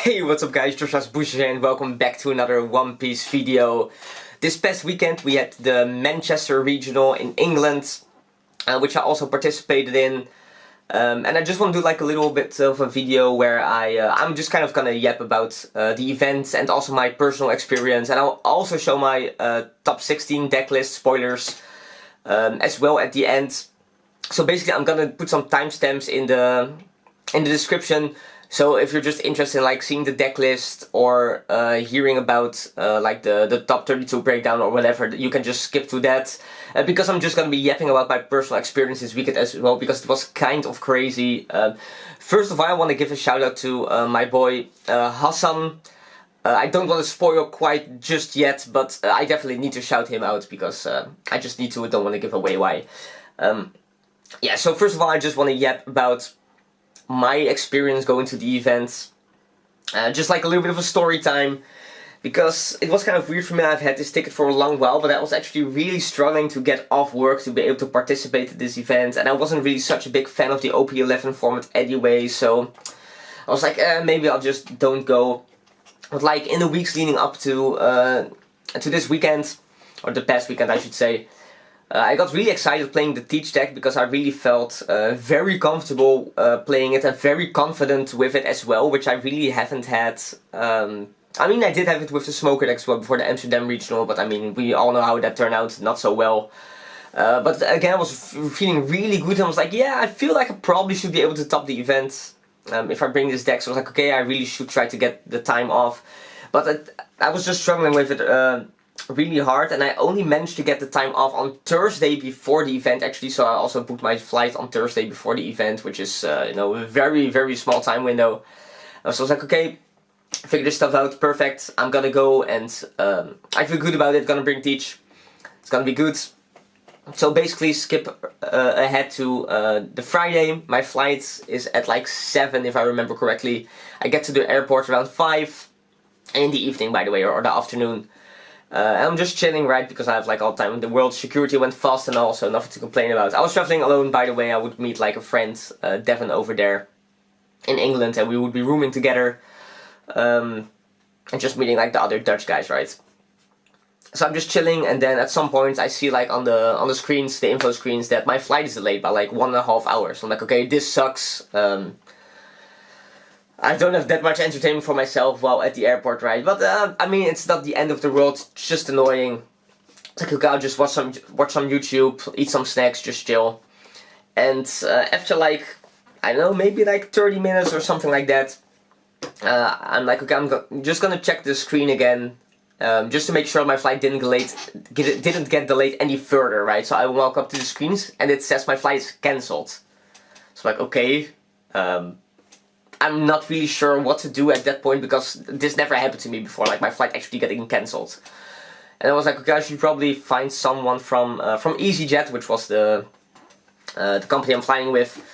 Hey, what's up guys, Joshua's Bush here and welcome back to another One Piece video. This past weekend we had the Manchester Regional in England, which I also participated in. And I just want to do like a little bit of a video where I'm just kind of gonna yap about the events and also my personal experience. And I'll also show my top 16 decklist spoilers as well at the end. So basically I'm gonna put some timestamps in the description. So if you're just interested in like seeing the deck list or hearing about like the top 32 breakdown or whatever, you can just skip to that. Because I'm just gonna be yapping about my personal experience this weekend as well, because it was kind of crazy. First of all, I want to give a shout out to my boy Hassan. I don't want to spoil quite just yet, but I definitely need to shout him out because I just need to. I don't want to give away why. Yeah, so first of all, I just want to yap about my experience going to the event, just like a little bit of a story time, because it was kind of weird for me. I've had this ticket for a long while, but I was actually really struggling to get off work to be able to participate in this event, and I wasn't really such a big fan of the OP11 format anyway, so I was like, maybe I'll just don't go. But like in the weeks leading up to this weekend, or the past weekend I should say, I got really excited playing the Teach deck because I really felt very comfortable playing it and very confident with it as well, which I really haven't had. I mean, I did have it with the Smoker deck as well before the Amsterdam Regional, but I mean, we all know how that turned out, not so well. But again, I was feeling really good and I was like, yeah, I feel like I probably should be able to top the event if I bring this deck. So I was like, okay, I really should try to get the time off. But I was just struggling with it really hard, and I only managed to get the time off on Thursday before the event actually, so I also booked my flight on Thursday before the event, which is you know, a very small time window. So I was like, okay, figure this stuff out, perfect, I'm gonna go, and I feel good about it, gonna bring Teach, it's gonna be good. So basically skip ahead to the Friday. My flight is at like 7 if I remember correctly. I get to the airport around 5 in the evening, by the way, or the afternoon. I'm just chilling, right, because I have like all the time in the world. Security went fast and all, so nothing to complain about. I was traveling alone, by the way. I would meet like a friend, Devon, over there in England, and we would be rooming together, and just meeting like the other Dutch guys, right? So I'm just chilling, and then at some point I see like on the screens, the info screens, that my flight is delayed by like 1.5 hours. So I'm like, okay, this sucks. I don't have that much entertainment for myself while at the airport, right? But I mean, it's not the end of the world. It's just annoying. It's like, okay, I'll just watch some YouTube, eat some snacks, just chill. And after like, I don't know, maybe like 30 minutes or something like that, I'm like, okay, I'm just gonna check the screen again, just to make sure my flight didn't get delayed any further, right? So I walk up to the screens and it says my flight is cancelled. So like, okay. I'm not really sure what to do at that point, because this never happened to me before, like my flight actually getting cancelled. And I was like, okay, I should probably find someone from EasyJet, which was the company I'm flying with,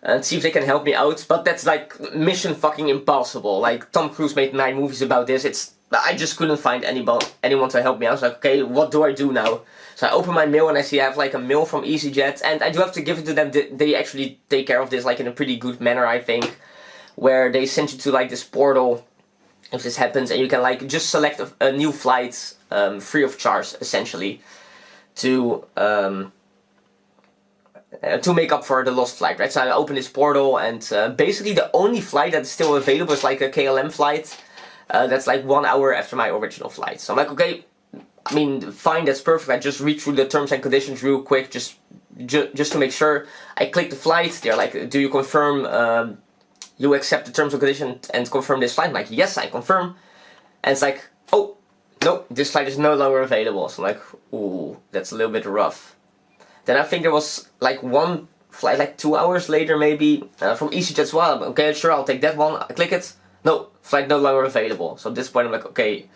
and see if they can help me out. But that's like mission fucking impossible. Like Tom Cruise made 9 movies about this. I just couldn't find anyone to help me. I was like, okay, what do I do now? So I open my mail and I see I have like a mail from EasyJet, and I do have to give it to them. They actually take care of this like in a pretty good manner, I think, where they send you to like this portal if this happens, and you can like just select a new flight free of charge, essentially, to make up for the lost flight, right? So I open this portal, and basically the only flight that's still available is like a KLM flight that's like 1 hour after my original flight. So I'm like, okay, I mean, fine, that's perfect. I just read through the terms and conditions real quick, just to make sure. I click the flight. They're like, do you confirm you accept the terms and conditions and confirm this flight? I'm like, yes, I confirm. And it's like, oh, no, this flight is no longer available. So I'm like, ooh, that's a little bit rough. Then I think there was like one flight like 2 hours later maybe, from EasyJet as well. Okay, sure, I'll take that one. I click it. No, flight no longer available. So at this point I'm like, okay,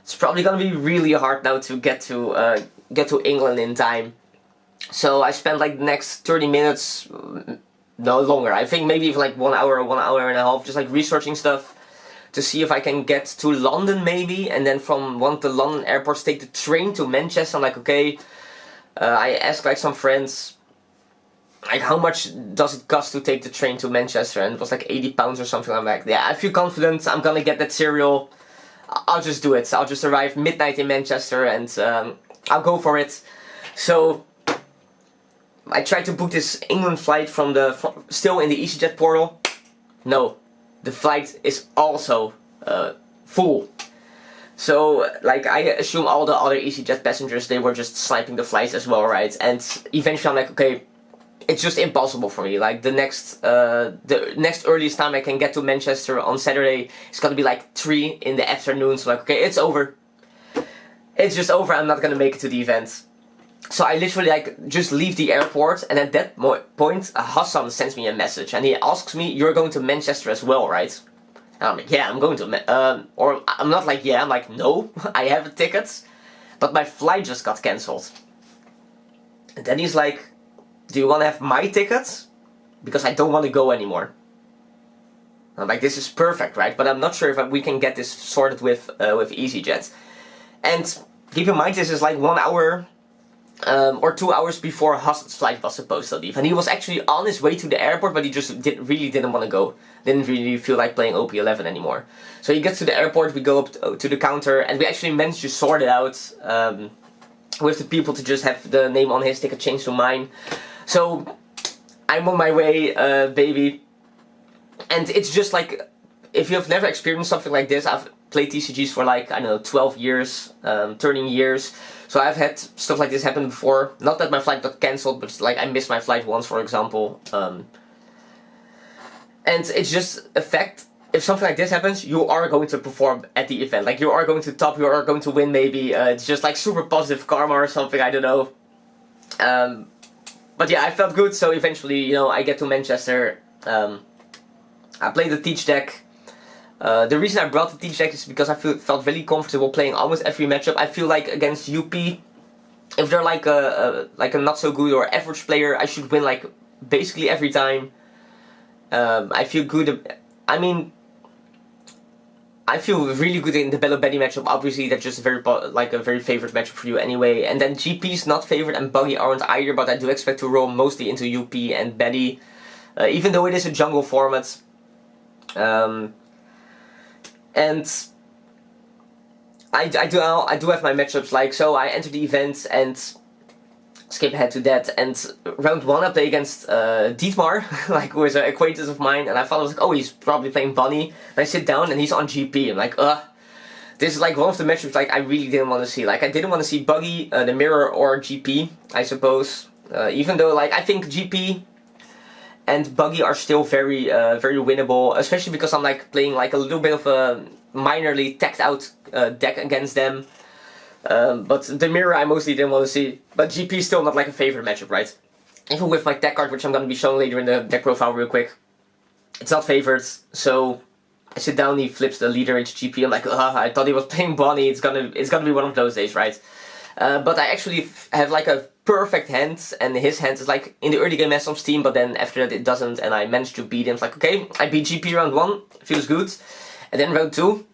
it's probably gonna be really hard now to get to England in time. So I spent like the next 30 minutes, no longer, I think maybe even like 1 hour or 1 hour and a half, just like researching stuff to see if I can get to London maybe, and then from one of the London airports take the train to Manchester. I'm like, okay, I asked like some friends, like, how much does it cost to take the train to Manchester? And it was like £80 or something. I'm like, yeah, I feel confident, I'm gonna get that cereal. I'll just do it. I'll just arrive midnight in Manchester and I'll go for it. So I tried to book this England flight from still in the EasyJet portal. No, the flight is also full. So, like, I assume all the other EasyJet passengers, they were just sniping the flights as well, right? And eventually I'm like, okay, it's just impossible for me. Like, the next earliest time I can get to Manchester on Saturday is gonna be like 3 in the afternoon. So like, okay, it's over. It's just over, I'm not gonna make it to the event. So I literally like just leave the airport, and at that point Hassan sends me a message and he asks me, "You're going to Manchester as well, right?" And I'm like, "Yeah, I'm going to or I'm not like, yeah, I'm like, no, I have a ticket, but my flight just got cancelled." And then he's like, "Do you want to have my tickets? Because I don't want to go anymore." I'm like, this is perfect, right? But I'm not sure if we can get this sorted with EasyJet. And keep in mind, this is like 1 hour or 2 hours before Hassan's flight was supposed to leave. And he was actually on his way to the airport, but he just really didn't want to go. Didn't really feel like playing OP11 anymore. So he gets to the airport, we go up to the counter, and we actually managed to sort it out with the people to just have the name on his ticket changed to mine. So I'm on my way, baby. And it's just like, if you have never experienced something like this, I've played TCGs for like, I don't know, 12 years, 13 years. So I've had stuff like this happen before. Not that my flight got cancelled, but like I missed my flight once, for example. And it's just a fact, if something like this happens, you are going to perform at the event. Like, you are going to top, you are going to win maybe. It's just like super positive karma or something, I don't know. But yeah, I felt good, so eventually, you know, I get to Manchester. I played the Teach deck. The reason I brought the Teach deck is because I felt really comfortable playing almost every matchup. I feel like against UP, if they're like a not so good or average player, I should win like basically every time. I feel good. I mean, I feel really good in the Bello Betty matchup. Obviously, that's just a very favorite matchup for you anyway. And then GP is not favored and Buggy aren't either, but I do expect to roll mostly into UP and Betty, even though it is a jungle format. And I do have my matchups, like, so I enter the event and skip ahead to that, and round 1 I play against Dietmar, like, who is an acquaintance of mine, and I thought, I was like, oh, he's probably playing Bunny, and I sit down and he's on GP. I'm like, this is like one of the matchups like I really didn't want to see. Like, I didn't want to see Buggy, the Mirror, or GP, I suppose, even though, like, I think GP and Buggy are still very winnable, especially because I'm like playing like a little bit of a minorly tacked out deck against them. But the Mirror I mostly didn't want to see. But GP is still not like a favorite matchup, right? Even with my deck card, which I'm going to be showing later in the deck profile real quick. It's not favored, so I sit down, he flips the leader into GP, I'm like, I thought he was playing Bonnie, it's gonna be one of those days, right? But I actually have like a perfect hand, and his hand is like in the early game has some steam, but then after that it doesn't, and I managed to beat him. It's like, okay, I beat GP round 1, feels good. And then round 2,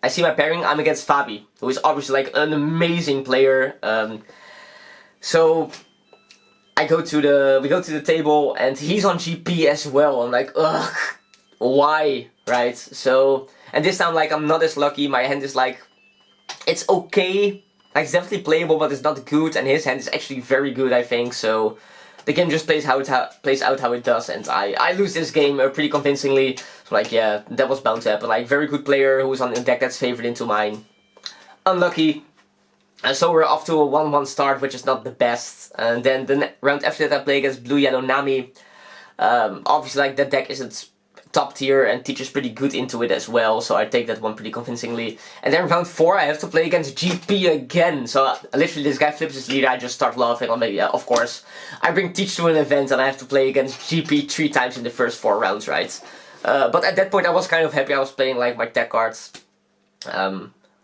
I see my pairing, I'm against Fabi, who is obviously like an amazing player. So we go to the table, and he's on GP as well. I'm like, ugh, why, right? So, and this time, like, I'm not as lucky. My hand is like, it's okay. Like, it's definitely playable, but it's not good. And his hand is actually very good, I think. So the game just plays out how it does, and I lose this game pretty convincingly. So, like, yeah, that was bound to happen. Like, very good player who is on a deck that's favored into mine. Unlucky. And so we're off to a 1-1 start, which is not the best. And then the round after that I play against Blue Yellow Nami. Obviously, like, that deck isn't top tier, and teaches pretty good into it as well, so I take that one pretty convincingly. And then round 4 I have to play against GP again. So literally this guy flips his leader, I just start laughing. I'm like, yeah, of course. I bring Teach to an event and I have to play against GP 3 times in the first 4 rounds, right? But at that point I was kind of happy. I was playing like my tech cards.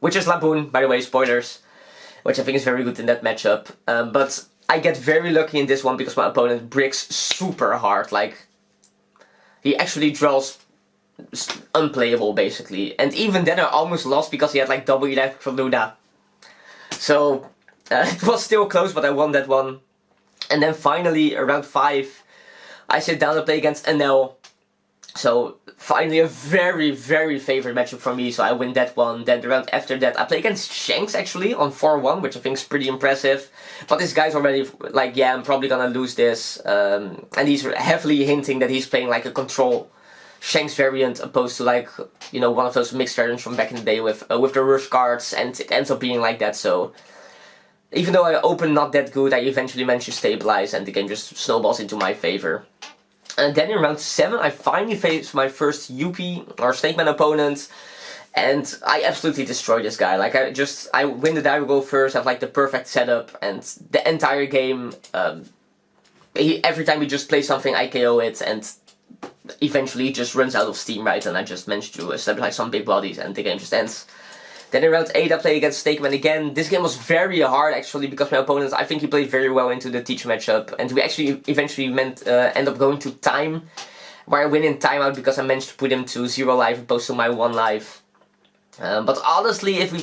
Which is Laboon, by the way, spoilers. Which I think is very good in that matchup. But I get very lucky in this one because my opponent bricks super hard. Like, he actually draws unplayable, basically. And even then I almost lost because he had like double electric for Luna. So, it was still close, but I won that one. And then finally, around 5, I sit down to play against Anel. So finally a very, very favorite matchup for me, so I win that one. Then the round after that I play against Shanks actually on 4-1, which I think is pretty impressive. But this guy's already like, yeah, I'm probably gonna lose this. And he's heavily hinting that he's playing like a control Shanks variant opposed to like, you know, one of those mixed variants from back in the day with the rush cards, and it ends up being like that. So even though I open not that good, I eventually manage to stabilize and the game just snowballs into my favor. And then in round 7 I finally face my first UP or Snakeman opponent, and I absolutely destroy this guy. Like I win the die roll first, I have like the perfect setup, and the entire game, every time he just plays something I KO it, and eventually he just runs out of steam, right, and I just managed to stabilize some big bodies and the game just ends. Then in round 8 I play against Snakeman again. This game was very hard actually because my opponent, I think he played very well into the Teach matchup, and we actually eventually end up going to time, where I win in timeout because I managed to put him to 0 life opposed to my 1 life. But honestly, if we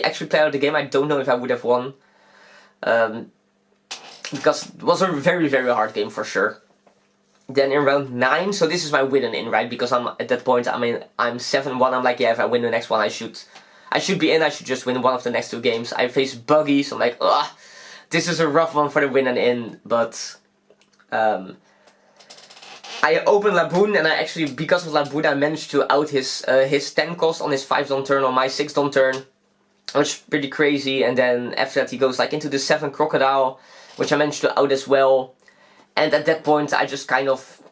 actually played out the game, I don't know if I would have won. Because it was a very, very hard game for sure. Then in round 9, so this is my win and in, right? Because I'm at that point, I mean, I'm 7-1. I'm like, yeah, if I win the next one, I should be in. I should just win one of the next 2 games. I face Buggy, so I'm like, ugh, this is a rough one for the win and in. But I open Laboon, and I actually, because of Laboon, I managed to out his 10 cost on his 5 don turn on my 6 don turn, which is pretty crazy. And then after that, he goes like into the 7 Crocodile, which I managed to out as well. And at that point, I just kind of,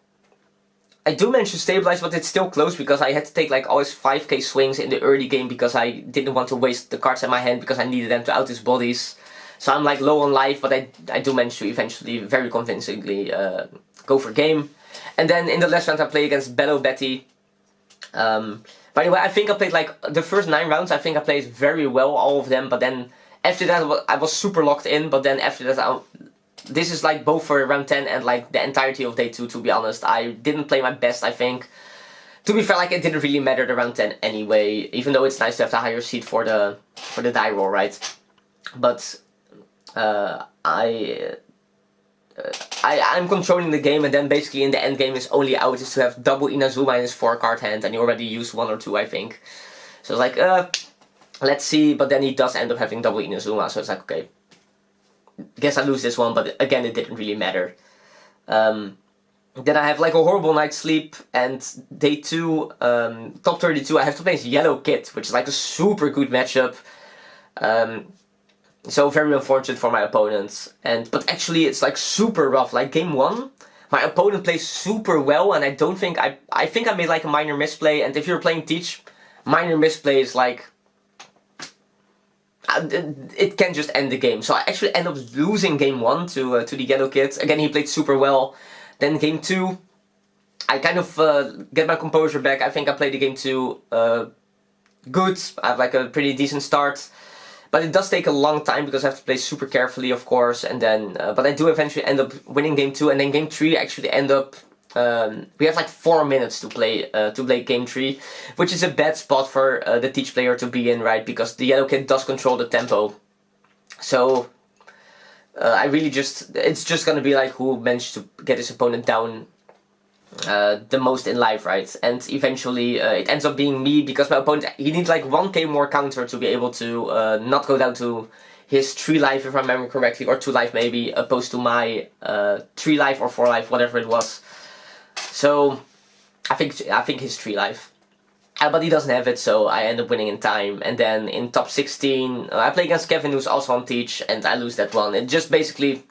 I do manage to stabilize, but it's still close because I had to take like always 5k swings in the early game because I didn't want to waste the cards in my hand because I needed them to out his bodies. So I'm like low on life, but I do manage to eventually very convincingly go for game. And then in the last round I play against Bello Betty. By the way, I think I played like the first 9 rounds, I think I played very well, all of them, but then after that I was super locked in, but then after that this is like both for round 10 and like the entirety of day 2, to be honest. I didn't play my best, I think. To be fair, like it didn't really matter the round 10 anyway, even though it's nice to have the higher seed for the die roll, right? But I'm controlling the game, and then basically in the end game his only out is to have double Inazuma in his 4 card hand, and he already used 1 or 2, I think. So it's like, let's see, but then he does end up having double Inazuma, so it's like, okay. Guess I lose this one, but again it didn't really matter. Then I have like a horrible night's sleep, and day 2, top 32, I have to play as Yellow Kid, which is like a super good matchup. So very unfortunate for my opponents. But actually it's like super rough. Like game 1, my opponent plays super well, and I don't think I think I made like a minor misplay, and if you're playing Teach, minor misplay is like, it can just end the game. So I actually end up losing game 1 to the Yellow Kid. Again, he played super well. Then game 2, I kind of get my composure back. I think I played the game 2 good. I have like a pretty decent start. But it does take a long time because I have to play super carefully, of course. And then, but I do eventually end up winning game 2. And then game 3 actually end up, we have like 4 minutes to play game 3, which is a bad spot for the Teach player to be in, right? Because the Yellow Kid does control the tempo. So I really it's just gonna be like who managed to get his opponent down the most in life, right? And eventually it ends up being me, because my opponent, he needs like 1k more counter to be able to not go down to his 3 life, if I remember correctly, or 2 life maybe, opposed to my 3 life or 4 life, whatever it was. So I think his 3 life. But he doesn't have it, so I end up winning in time. And then in top 16, I play against Kevin, who's also on Teach, and I lose that one. It just basically,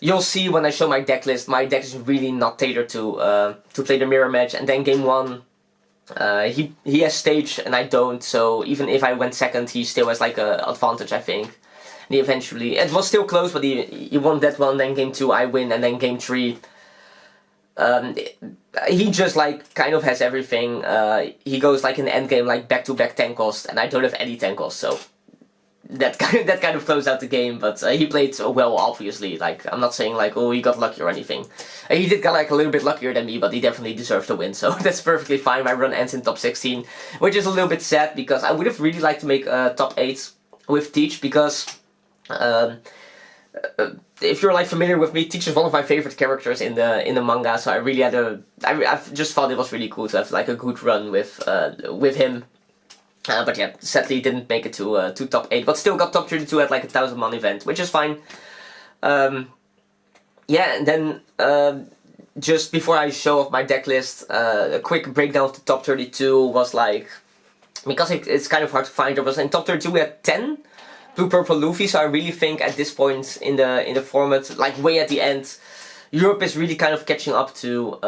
you'll see when I show my deck list, my deck is really not tailored to play the mirror match. And then game 1, he has stage and I don't, so even if I went second, he still has like a advantage, I think. And he eventually, it was still close, but he won that one. Then game 2 I win, and then game 3. He just like kind of has everything. He goes like in the end game like back-to-back 10 cost, and I don't have any 10 cost, so that kind of closed out the game. But he played well, obviously. Like, I'm not saying like, oh, he got lucky or anything. He did get like a little bit luckier than me, but he definitely deserved to win, so that's perfectly fine. My run ends in top 16, which is a little bit sad because I would have really liked to make top 8 with Teach, because if you're like familiar with me, Teach is one of my favorite characters in the manga. So I really had I just thought it was really cool to have like a good run with him. But yeah, sadly didn't make it to top 8, but still got top 32 at like a 1,000 man event, which is fine. Yeah, and then just before I show off my deck list, a quick breakdown of the top 32 was like, because it's kind of hard to find, there was in top 32 we had 10 blue purple Luffy, so I really think at this point in the format, like way at the end, Europe is really kind of catching up to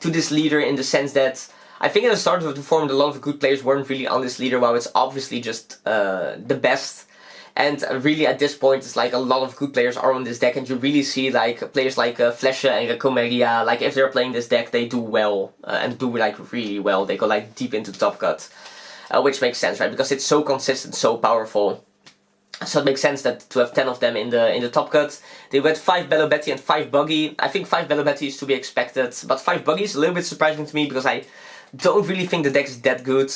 this leader, in the sense that I think at the start of the format a lot of good players weren't really on this leader, while it's obviously just the best. And really at this point it's like a lot of good players are on this deck, and you really see like players like Flesje and Comeria, like if they're playing this deck they do well, and do like really well. They go like deep into top cut, which makes sense, right? Because it's so consistent, so powerful. So it makes sense that to have 10 of them in the top cut. They went 5 Bello Betty and 5 Buggy. I think 5 Bello Betty is to be expected, but 5 Buggy is a little bit surprising to me, because I don't really think the deck is that good.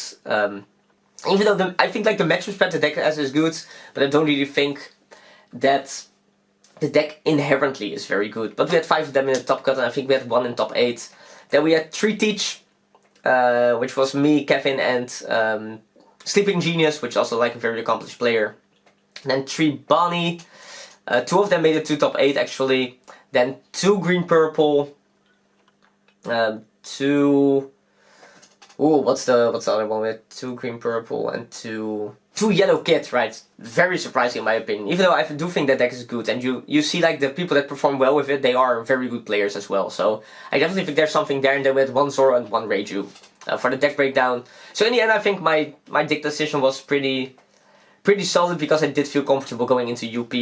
Even though I think like the matchup spread the deck has is good, but I don't really think that the deck inherently is very good. But we had 5 of them in the top cut, and I think we had 1 in top 8. Then we had 3 Teach, which was me, Kevin, and Sleeping Genius, which is also like a very accomplished player. And then 3 Bonnie, 2 of them made it to top 8 actually. Then 2 green purple, 2. Oh, what's the other one? We had 2 green purple and 2 yellow kit, right? Very surprising in my opinion. Even though I do think that deck is good, and you see like the people that perform well with it, they are very good players as well. So I definitely think there's something there. And then we had 1 Zoro and 1 Reiju for the deck breakdown. So in the end, I think my deck decision was pretty solid, because I did feel comfortable going into UP.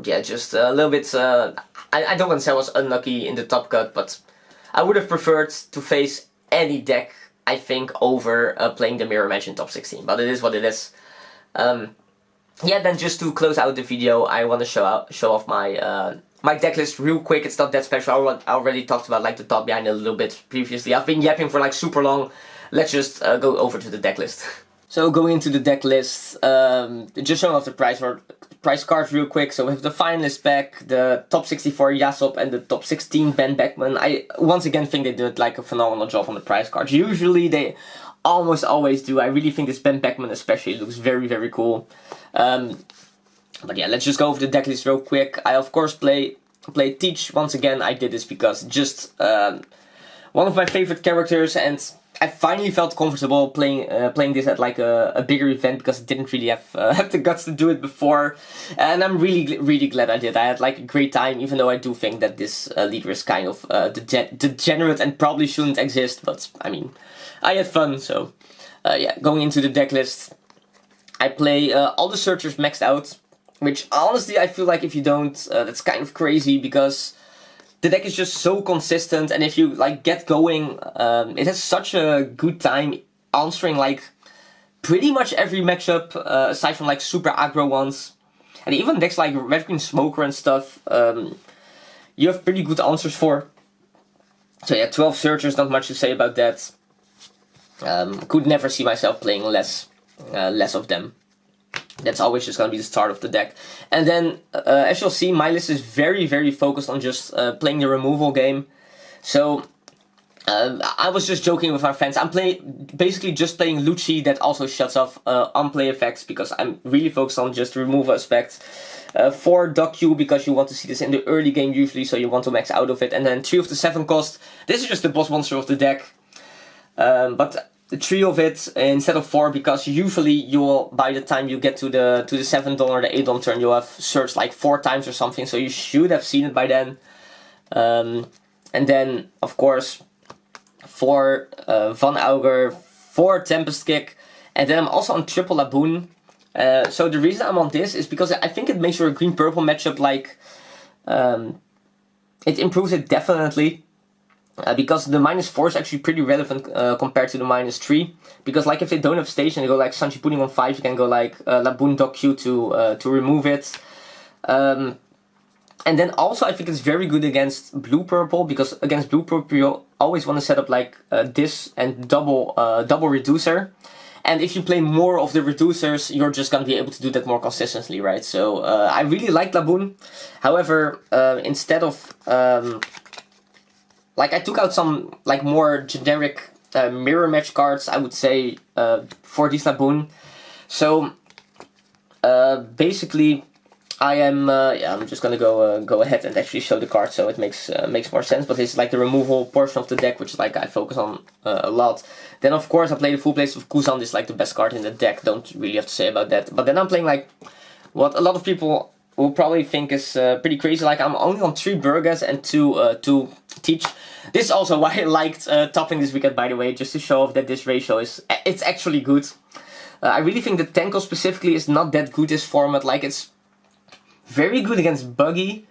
Yeah, just a little bit. I don't want to say I was unlucky in the top cut, but I would have preferred to face any deck, I think, over playing the Mirror Match in top 16, but it is what it is. Yeah, then just to close out the video, I want to show off my my deck list real quick. It's not that special. I already talked about like the thought behind it a little bit previously. I've been yapping for like super long. Let's just go over to the deck list. So going into the deck list, just showing off the price cards real quick. So we have the finalist pack, the top 64 Yasop, and the top 16 Ben Beckman. I once again think they did like a phenomenal job on the price cards. Usually they almost always do. I really think this Ben Beckman especially looks very, very cool. But yeah, let's just go over the deck list real quick. I of course play Teach. Once again, I did this because just one of my favorite characters, and I finally felt comfortable playing this at like a bigger event, because I didn't really have the guts to do it before, and I'm really glad I did. I had like a great time, even though I do think that this leader is kind of degenerate and probably shouldn't exist. But I mean, I had fun. So yeah, going into the deck list, I play all the searchers maxed out, which honestly I feel like if you don't, that's kind of crazy, because the deck is just so consistent, and if you like get going, it has such a good time answering like pretty much every matchup, aside from like super aggro ones, and even decks like Red Green Smoker and stuff, you have pretty good answers for. So yeah, 12 searchers, not much to say about that. Could never see myself playing less of them. That's always just going to be the start of the deck. And then, as you'll see, my list is very, very focused on just playing the removal game. So, I was just joking with our fans. I'm basically just playing Lucci that also shuts off unplay effects, because I'm really focused on just the removal aspect. 4 Doc Q, because you want to see this in the early game usually, so you want to max out of it. And then 3 of the 7 cost. This is just the boss monster of the deck. But 3 of it instead of 4, because usually you will, by the time you get to the $7 or the $8 turn, you'll have searched like 4 times or something, so you should have seen it by then. And then of course 4 Van Auger, 4 Tempest Kick, and then I'm also on triple Laboon. So the reason I'm on this is because I think it makes your green purple matchup like it improves it definitely. Because the -4 is actually pretty relevant compared to the -3. Because like if they don't have station, they go like Sanchi Pudding on 5, you can go like Laboon Doc Q to remove it. And then also I think it's very good against blue purple, because against blue purple you always want to set up like this and double reducer. And if you play more of the reducers, you're just gonna be able to do that more consistently, right? So I really like Laboon. However, instead of like I took out some like more generic mirror match cards, I would say, for this Laboon. So basically, I am yeah, I'm just gonna go ahead and actually show the card so it makes more sense. But it's like the removal portion of the deck, which is like I focus on a lot. Then of course I play the full place of Kuzan. This is like the best card in the deck. Don't really have to say about that. But then I'm playing like what a lot of people will probably think is pretty crazy. Like I'm only on 3 Burgas and 2 Teach. This is also why I liked topping this weekend, by the way, just to show off that this ratio it's actually good. I really think that Tenko specifically is not that good this format. Like it's very good against Buggy,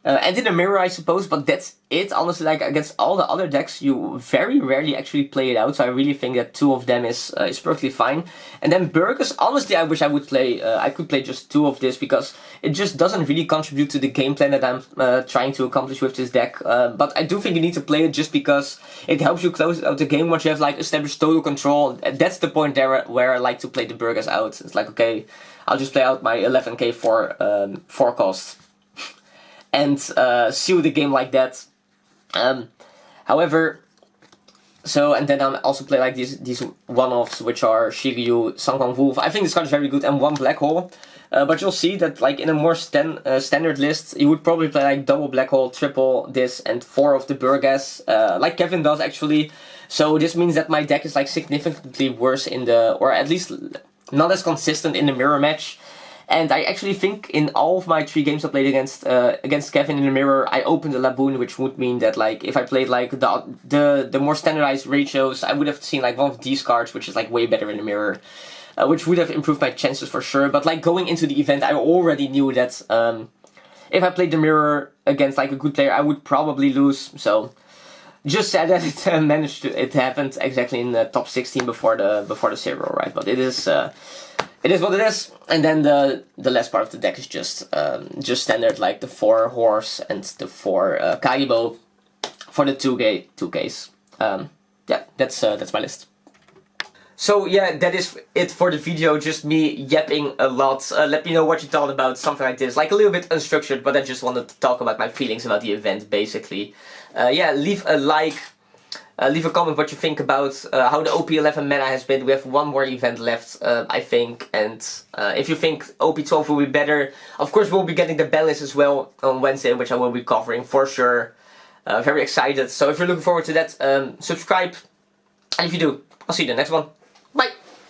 and in the mirror I suppose, but that's it. Honestly, like against all the other decks, you very rarely actually play it out. So I really think that 2 of them is perfectly fine. And then Burgers, honestly, I wish I would play. I could play just 2 of this because it just doesn't really contribute to the game plan that I'm trying to accomplish with this deck. But I do think you need to play it just because it helps you close out the game once you have like established total control. That's the point there where I like to play the Burgers out. It's like, okay, I'll just play out my 11k for cost and seal the game like that. However, so and then I'll also play like these one-offs, which are Shiryu, Sangwon Wolf. I think this card is very good, and 1 Black Hole. But you'll see that like in a more standard list, you would probably play like double Black Hole, triple this, and 4 of the Burgas, like Kevin does actually. So this means that my deck is like significantly worse in the, or at least not as consistent in the mirror match. And I actually think in all of my 3 games I played against Kevin in the mirror, I opened a Laboon, which would mean that like if I played like the more standardized ratios, I would have seen like one of these cards, which is like way better in the mirror, which would have improved my chances for sure. But like going into the event, I already knew that if I played the mirror against like a good player, I would probably lose. So just sad that it happened exactly in the top 16 before the zero, right? But it is what it is. And then the last part of the deck is just standard, like the 4 Horse and the 4 Kaibo for the 2Ks. Yeah, that's my list. So yeah, that is it for the video, just me yapping a lot. Let me know what you thought about something like this, like a little bit unstructured, but I just wanted to talk about my feelings about the event, basically. Yeah, leave a like, leave a comment what you think about how the OP11 meta has been. We have 1 more event left, I think, and if you think OP12 will be better, of course we'll be getting the ban list as well on Wednesday, which I will be covering for sure. Very excited, so if you're looking forward to that, subscribe, and if you do, I'll see you in the next one.